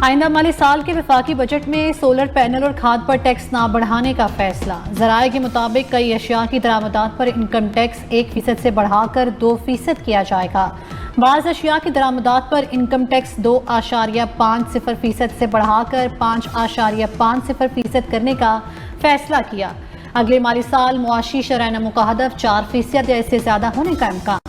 आइंदा माली साल के वफाकी बजट में सोलर पैनल और खाद पर टैक्स ना बढ़ाने का फैसला। ज़राए के मुताबिक कई अशिया की दरामदात पर इनकम टैक्स 1% से बढ़ाकर 2% किया जाएगा। बाज़ अशिया की दरामदात पर इनकम टैक्स 2.50% से बढ़ाकर 5.50% करने का फैसला किया। अगले माली साल मुआशी शरह नमो का हदफ 4% या इससे ज़्यादा होने का इम्कान।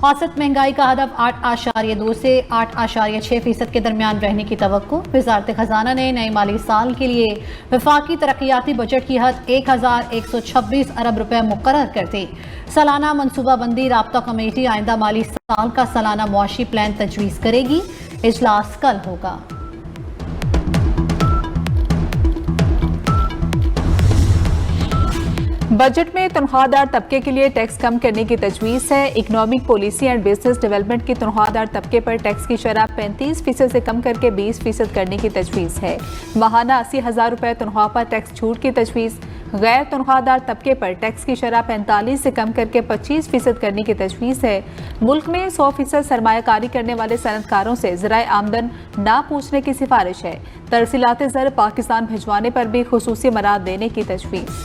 औसत महंगाई का हदफ 8.2 से 8.6% के दरमियान रहने की तवक्को। वज़ारत खजाना ने नए माली साल के लिए वफाकी तरक्याती बजट की हद 1126 अरब रुपए मुकर्रर कर दी। सालाना मनसूबाबंदी राब्ता कमेटी आइंदा माली साल का सालाना मुआशी प्लान तजवीज़ करेगी। इजलास कल होगा। बजट में तनख्वाहदार तबके के लिए टैक्स कम करने की तजवीज़ है। Economic policy and business development की तनख्वाहदार तबके पर टैक्स की शरह 35% से कम करके 20% करने की तजवीज़ है। माहाना 80,000 रुपये तनख्वाह पर टैक्स छूट की तजवीज़। गैर तनख्वाहदार तबके पर टैक्स की शरह 45 से कम करके 25% करने की तजवीज़ है। मुल्क में 100% सरमायाकारी करने वाले सनतकारों से ज़राए आमदन ना पूछने की सिफारिश है। तरसीलात ज़र पाकिस्तान भिजवाने पर भी खुसूसी मराद देने की तजवीज़।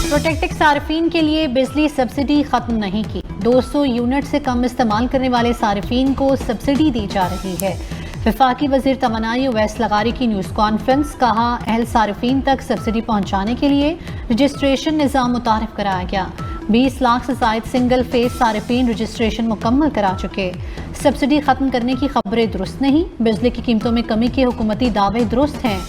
प्रोटेक्टेड सार्फिन के लिए बिजली सब्सिडी खत्म नहीं की। 200 यूनिट से कम इस्तेमाल करने वाले सार्फिन को सब्सिडी दी जा रही है। वफाकी वजीर तमन्नाई उवैस लगारी की न्यूज़ कॉन्फ्रेंस। कहा, अहल सार्फिन तक सब्सिडी पहुँचाने के लिए रजिस्ट्रेशन निज़ाम मुतारिफ कराया गया। 20 लाख से ज़ायद सिंगल फेज सार्फिन रजिस्ट्रेशन मुकम्मल करा चुके। सब्सिडी खत्म करने की खबरें दुरुस्त नहीं। बिजली की कीमतों में कमी के हुकूमती दावे दुरुस्त हैं।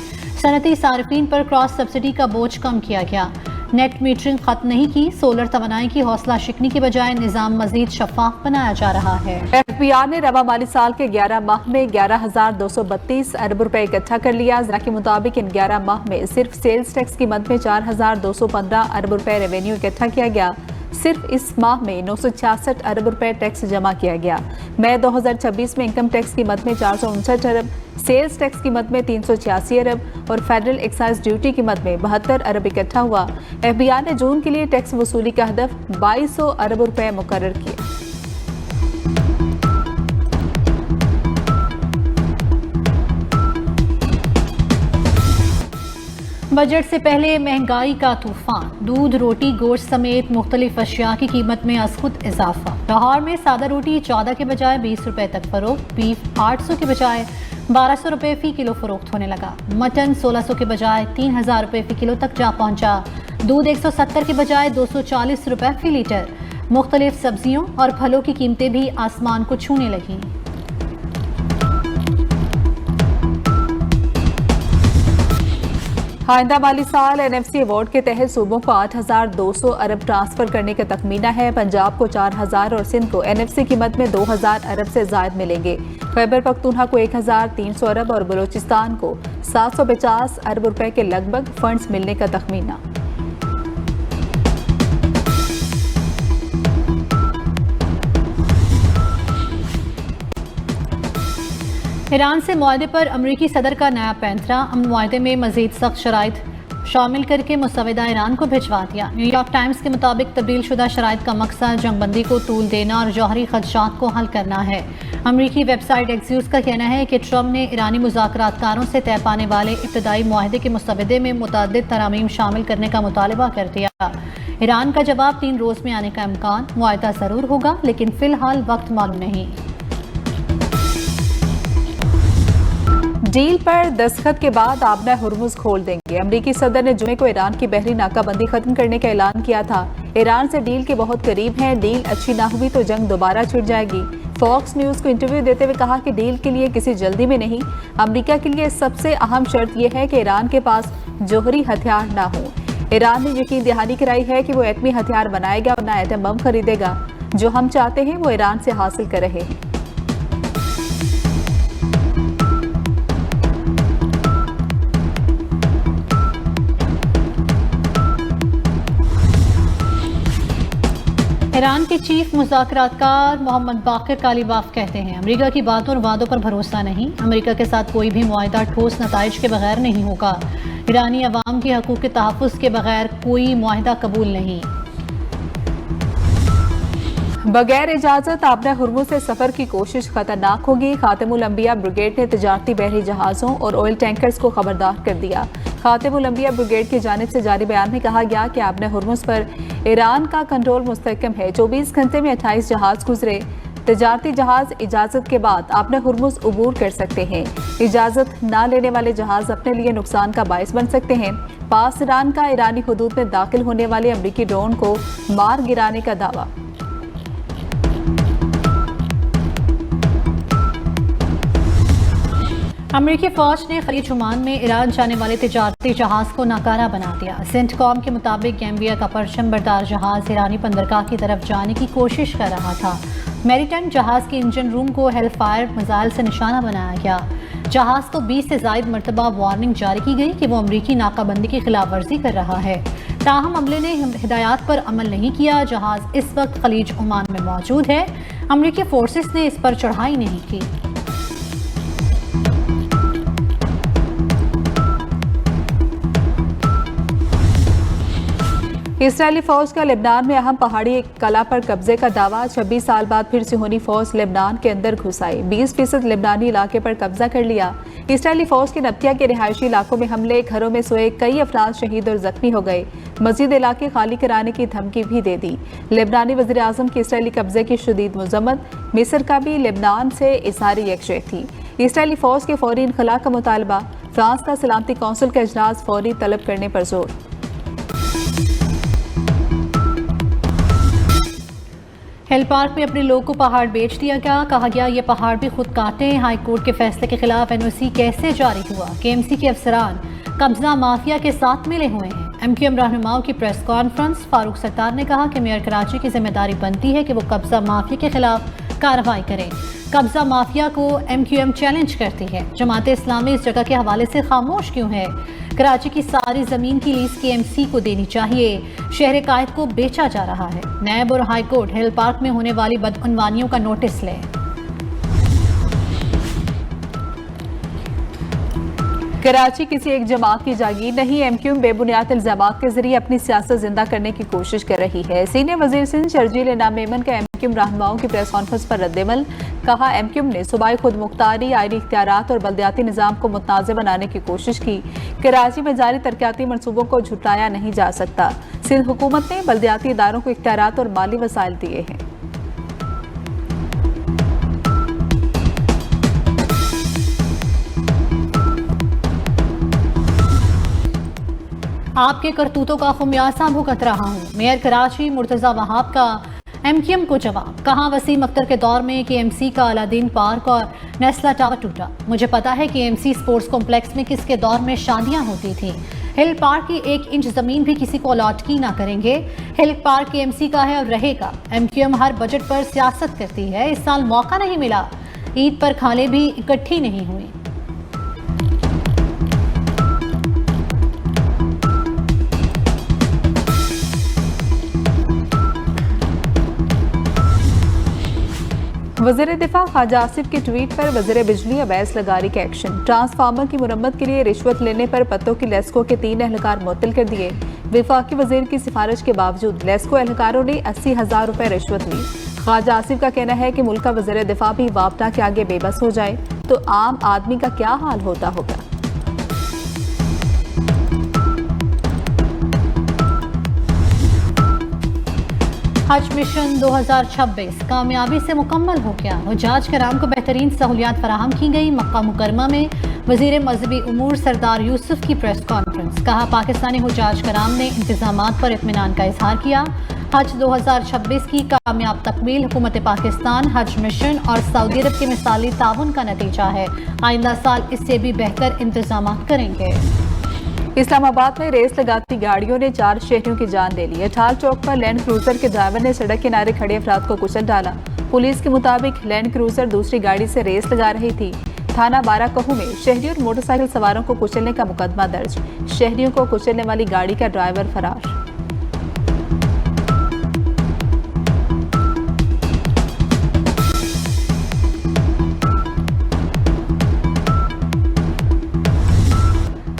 सनती सार्फिन पर क्रॉस सब्सिडी का बोझ कम किया गया। नेट मीटरिंग खत्म नहीं की। सोलर तवानाई की हौसला शिकनी की बजाय निज़ाम मजीद शफाफ बनाया जा रहा है। FBI ने रवा माली साल के 11 माह में 11,232 अरब रुपए इकट्ठा कर लिया। ज़रा के मुताबिक इन 11 माह में सिर्फ सेल्स टैक्स की मद में 4,215 अरब रुपए रेवेन्यू इकट्ठा किया गया। सिर्फ इस माह में 966 अरब रुपए टैक्स जमा किया गया। मई 2026 में इनकम टैक्स की मद में 459 अरब, सेल्स टैक्स की मद में 386 अरब और फेडरल एक्साइज ड्यूटी की मद में 72 अरब इकट्ठा हुआ। FBI ने जून के लिए टैक्स वसूली का हदफ 2200 अरब रुपए मुकर्रर किया। बजट से पहले महंगाई का तूफान। दूध, रोटी, गोश्त समेत मुख्तलिफ अशिया की कीमत में अज़खुद इजाफा। लाहौर में सादा रोटी 14 के बजाय 20 रुपए तक फरोख्त। बीफ 800 के बजाय 1200 रुपए फी किलो फरोख्त होने लगा। मटन 1600 के बजाय 3000 रुपए फी किलो तक जा पहुंचा। दूध 170 के बजाय 240 रुपए फी लीटर। मुख्तलिफ सब्जियों और फलों की कीमतें भी आसमान को छूने लगी। आइंदा माली साल NFC अवार्ड के तहत सूबों को 8,200 अरब ट्रांसफर करने का तखमीना है। पंजाब को 4,000 और सिंध को NFC की मद में 2,000 अरब से जायद मिलेंगे। खैबर पख्तूनख्वा को 1,300 अरब और बलोचिस्तान को 750 अरब रुपए के लगभग फंड्स मिलने का तखमीना। ईरान से मुआहदे पर अमरीकी सदर का नया पैंतरा। अमन मुआहदे में मजीद सख्त शराइत शामिल करके मुसवदा ईरान को भिजवा दिया। न्यूयॉर्क टाइम्स के मुताबिक तब्दील शुदा शराइत का मकसद जंगबंदी को तूल देना और जौहरी खदशात को हल करना है। अमरीकी वेबसाइट एक्सियोस का कहना है कि ट्रंप ने ईरानी मुज़ाकरातकारों से तय पाने वाले इब्तदाई मुआहदे के मुसवदे में मुतअद्दिद तरामीम शामिल करने का मुतालबा कर दिया। ईरान का जवाब 3 रोज़ में आने का इम्कान। मुआहदा ज़रूर होगा लेकिन फ़िलहाल वक्त मालूम नहीं। डील पर दस्तखत के बाद आबना हुर्मुज खोल देंगे। अमरीकी सदर ने जुमे को ईरान की बहरी नाकाबंदी खत्म करने का ऐलान किया था। ईरान से डील के बहुत करीब हैं। डील अच्छी ना हुई तो जंग दोबारा छिड़ जाएगी। फॉक्स न्यूज को इंटरव्यू देते हुए कहा कि डील के लिए किसी जल्दी में नहीं। अमरीका के लिए सबसे अहम शर्त यह है कि ईरान के पास जौहरी हथियार ना हो। ईरान ने यकीन दहानी कराई है कि वो एटमी हथियार बनाएगा और ना एटम बम खरीदेगा। जो हम चाहते हैं वो ईरान से हासिल कर रहे हैं। ईरान के चीफ मुज़ाकरातकार मोहम्मद बाकिर कालीबाफ कहते हैं, अमेरिका की बातों और वादों पर भरोसा नहीं। अमेरिका के साथ कोई भी मुआहदा ठोस नताइज के बगैर नहीं होगा। ईरानी अवाम के हकूक़ के तहफ़्फ़ुज़ के बगैर कोई मुआहदा कबूल नहीं। बगैर इजाजत आबरा हुर्मुज से सफर की कोशिश खतरनाक होगी। खातिमुल अंबिया ब्रिगेड ने तिजारती बहरी जहाजों और ऑयल टैंकर्स को खबरदार कर दिया। खातिमुल अंबिया ब्रिगेड की जानिब से जारी बयान में कहा गया कि आबरा हुर्मुज पर ईरान का कंट्रोल मुस्तहकम है। 24 घंटे में 28 जहाज गुजरे। तिजारती जहाज इजाजत के बाद आबरा हुर्मुज अबूर कर सकते हैं। इजाजत न लेने वाले जहाज अपने लिए नुकसान का बायस बन सकते हैं। पास ईरान का ईरानी हुदूद में दाखिल होने वाले अमरीकी ड्रोन को मार गिराने का दावा। अमेरिकी फौज ने खलीज ओमान में ईरान जाने वाले तिजारती जहाज को नाकारा बना दिया। सेंटकॉम के मुताबिक गैम्बिया का परचम बरदार जहाज ईरानी बंदरगाह की तरफ जाने की कोशिश कर रहा था। मैरीटाइम जहाज के इंजन रूम को हेलफायर मिसाइल से निशाना बनाया गया। जहाज को 20 से ज़ायद मरतबा वार्निंग जारी की गई कि वो अमरीकी नाकाबंदी की खिलाफ वर्जी कर रहा है। ताहम अमले ने हिदायत पर अमल नहीं किया। जहाज इस वक्त खलीज ओमान में मौजूद है। अमरीकी फोर्सेस ने इस पर चढ़ाई नहीं की। इसराइली फौज का लेबनान में अहम पहाड़ी कला पर कब्जे का दावा। 26 साल बाद फिर सिहोनी फौज लेबनान के अंदर घुस आई। 20% लेबनानी इलाके पर कब्जा कर लिया। इसराइली फौज के नब्तिया के रिहायशी इलाकों में हमले, घरों में सोए कई अफराद शहीद और जख्मी हो गए। मजीद इलाके खाली कराने की धमकी भी दे दी। लेबनानी वज़ीर आज़म के इसराइली कब्जे की शदीद मज़म्मत। मिस्र का भी लेबनान से इज़हारी यकजहती। इसराइली फौज के फौरी इनखला का मुतालबा। फ्रांस का सलामती कौंसिल का इजलास फौरी तलब करने पर जोर। हिल पार्क में अपने लोग को पहाड़ बेच दिया गया। कहा गया ये पहाड़ भी खुद काटे। हाई कोर्ट के फैसले के खिलाफ एनओसी कैसे जारी हुआ? केएमसी के अफसरान कब्जा माफिया के साथ मिले हुए हैं। एमक्यूएम रहनुमाओं की प्रेस कॉन्फ्रेंस। फारूक सत्तार ने कहा कि मेयर कराची की जिम्मेदारी बनती है कि वो कब्जा माफिया के खिलाफ कार्रवाई करें। कब्जा माफिया को एमक्यूएम चैलेंज करती है। जमात इस्लामी इस जगह के हवाले से खामोश क्यों है? कराची की सारी जमीन की लीज केएमसी को देनी चाहिए। शहर कायद को बेचा जा रहा है। नैब और हाई कोर्ट हिल पार्क में होने वाली बदउनवानियों का नोटिस लें। कराची किसी एक जमात की जागीर नहीं। एमक्यूएम बेबुनियाद इल्जामात के जरिए अपनी सियासत जिंदा करने की कोशिश कर रही है। सीनियर वजीर सिंध शर्जील इनाम मेमन का एमक्यूएम रहनुमाओं की प्रेस कॉन्फ्रेंस पर रद्देमल। कहा एमक्यूएम ने सूबाई खुद मुख्तारी, आईनी इख्तियारात और बल्दियाती निज़ाम को मुतनाज़ बनाने की कोशिश की। कराची में जारी तरक्याती मनसूबों को झुटलाया नहीं जा सकता। सिंध हुकूमत ने बल्दियाती इदारों को इख्तियारात और माली वसाइल दिए हैं। आपके करतूतों का खुमियासा भुगत रहा हूँ। मेयर कराची मुर्तजा वहाब का एमक्यूएम को जवाब। कहा वसीम अख्तर के दौर में केएमसी का अलादीन पार्क और नेस्ला टावर टूटा। मुझे पता है केएमसी स्पोर्ट्स कॉम्प्लेक्स में किसके दौर में शादियां होती थी। हिल पार्क की 1 इंच जमीन भी किसी को अलॉट की ना करेंगे। हिल पार्क केएमसी का है और रहेगा। एमक्यूएम हर बजट पर सियासत करती है। इस साल मौका नहीं मिला। ईद पर खाले भी इकट्ठी नहीं हुई। वज़ीर दिफा ख्वाजा आसिफ के ट्वीट पर वज़ीर बिजली अवैस लगारी का एक्शन। ट्रांसफार्मर की मुरम्मत के लिए रिश्वत लेने पर पत्तों की लेस्को के 3 एहलकार मुअत्तल कर दिए। विफाकी वज़ीर की सिफारिश के बावजूद लेस्को एहलकारों ने 80,000 रुपए रिश्वत ली। ख्वाजा आसिफ का कहना है कि मुल्क का वज़ीर दिफा भी वापडा के आगे बेबस हो जाए तो आम आदमी का क्या हाल होता होगा। हज मिशन 2026 कामयाबी से मुकम्मल हो गया। हुज्जाज कराम को बेहतरीन सहूलियात फराहम की गई। मक्का मुकरमा में वजीर मजहबी उमूर सरदार यूसुफ की प्रेस कॉन्फ्रेंस। कहा पाकिस्तानी हुज्जाज कराम ने इंतजामात पर इत्मीनान का इजहार किया। हज 2026 की कामयाब तकमील हुकूमत पाकिस्तान, हज मिशन और सऊदी अरब के मिसाली ताउन का नतीजा है। आइंदा साल इससे भी बेहतर इंतजाम करेंगे। इस्लामाबाद में रेस लगाती गाड़ियों ने 4 शहरियों की जान ले ली। अठाल चौक पर लैंड क्रूजर के ड्राइवर ने सड़क किनारे खड़े अफराद को कुचल डाला। पुलिस के मुताबिक लैंड क्रूजर दूसरी गाड़ी से रेस लगा रही थी। थाना बाराकहू में शहरियों और मोटरसाइकिल सवारों को कुचलने का मुकदमा दर्ज। शहरियों को कुचलने वाली गाड़ी का ड्राइवर फरार।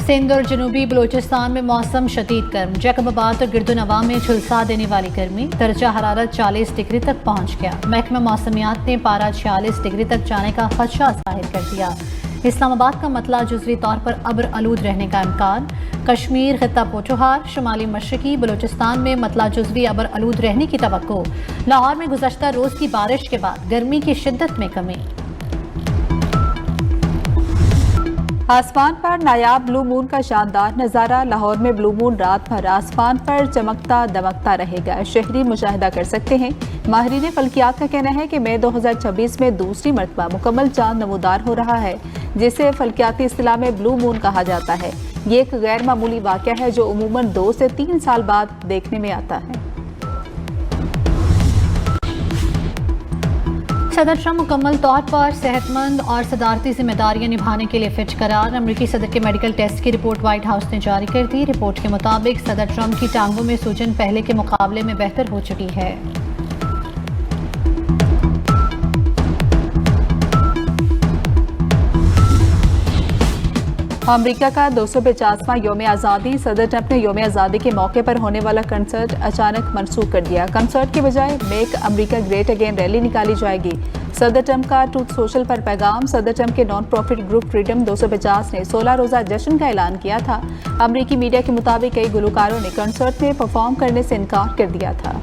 सिंध और जनूबी बलूचिस्तान में मौसम शदीद गर्म, जैकबाबाद और गिरदुनवा में झुलसा देने वाली गर्मी, दर्जा हरारत 40 डिग्री तक पहुंच गया। महकमा मौसमियात ने पारा 46 डिग्री तक जाने का खदशा जाहिर कर दिया। इस्लामाबाद का मतला जुज़वी तौर पर अब्र आलूद रहने का इम्कान। कश्मीर, खित्ता पोठोहार, शुमाली मशरकी बलूचिस्तान में मतला जुज़वी अब्र आलूद रहने की तवक्को। लाहौर में गुज़श्ता रोज़ की बारिश के बाद गर्मी की शिद्दत में कमी। आसमान पर नायाब ब्लू मून का शानदार नज़ारा। लाहौर में ब्लू मून रात भर आसमान पर चमकता दमकता रहेगा, शहरी मुशाहिदा कर सकते हैं। माहिरीन फल्कियात का कहना है कि मई 2026 में दूसरी मरतबा मुकम्मल चांद नमूदार हो रहा है, जिसे फल्कियाती इस्तिलाह में ब्लू मून कहा जाता है। ये एक गैर मामूली वाक़या है जो उमूमन 2 से 3 साल बाद देखने में आता है। सदर ट्रंप मुकम्मल तौर पर सेहतमंद और सदारती जिम्मेदारियां निभाने के लिए फिट करार। अमरीकी सदर के मेडिकल टेस्ट की रिपोर्ट व्हाइट हाउस ने जारी कर दी। रिपोर्ट के मुताबिक सदर ट्रंप की टांगों में सूजन पहले के मुकाबले में बेहतर हो चुकी है। अमेरिका का 250वां योम आज़ादी। सदर ट्रंप ने योम आज़ादी के मौके पर होने वाला कंसर्ट अचानक मनसूख कर दिया। कंसर्ट के बजाय make America great again rally निकाली जाएगी। सदर ट्रंप का ट्रूथ सोशल पर पैगाम। सदर ट्रंप के नॉन प्रॉफिट ग्रुप फ्रीडम 250 ने 16 रोज़ा जश्न का ऐलान किया था। अमरीकी मीडिया के मुताबिक कई गुलकारों ने कंसर्ट में परफॉर्म करने से इनकार कर दिया था।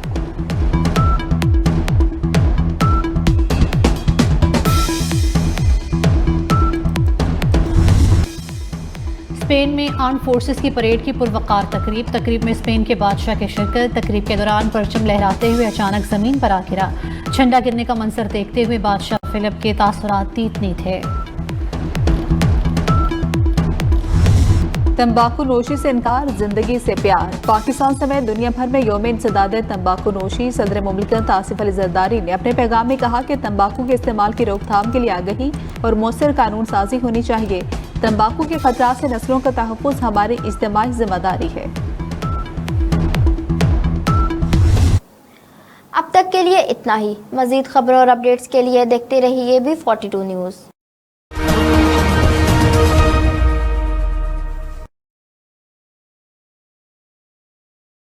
स्पेन में आर्म फोर्सेस की परेड की पुरवकार तकरीब में स्पेन के बादशाह की शिरकत। तकरीब के दौरान परचम लहराते हुए अचानक जमीन पर आ गिरा। झंडा गिरने का मंजर देखते हुए बादशाह फिलिप के तासुरात तीतनी थे। तंबाकू नोशी से इनकार, जिंदगी से प्यार। पाकिस्तान समेत दुनिया भर में यौम इंसदाद तंबाकू नोशी। सदर मुमलिकत आसिफ अली जरदारी ने अपने पैगाम में कहा कि तंबाकू के इस्तेमाल की रोकथाम के लिए आगही और मौसर कानून साजी होनी चाहिए। तंबाकू के खतरात से नस्लों का तहफ़्फ़ुज़ हमारी इज्तिमाई जिम्मेदारी है। अब तक के लिए इतना ही। मज़ीद खबरों और अपडेट्स के लिए देखते रहिए B42 न्यूज़।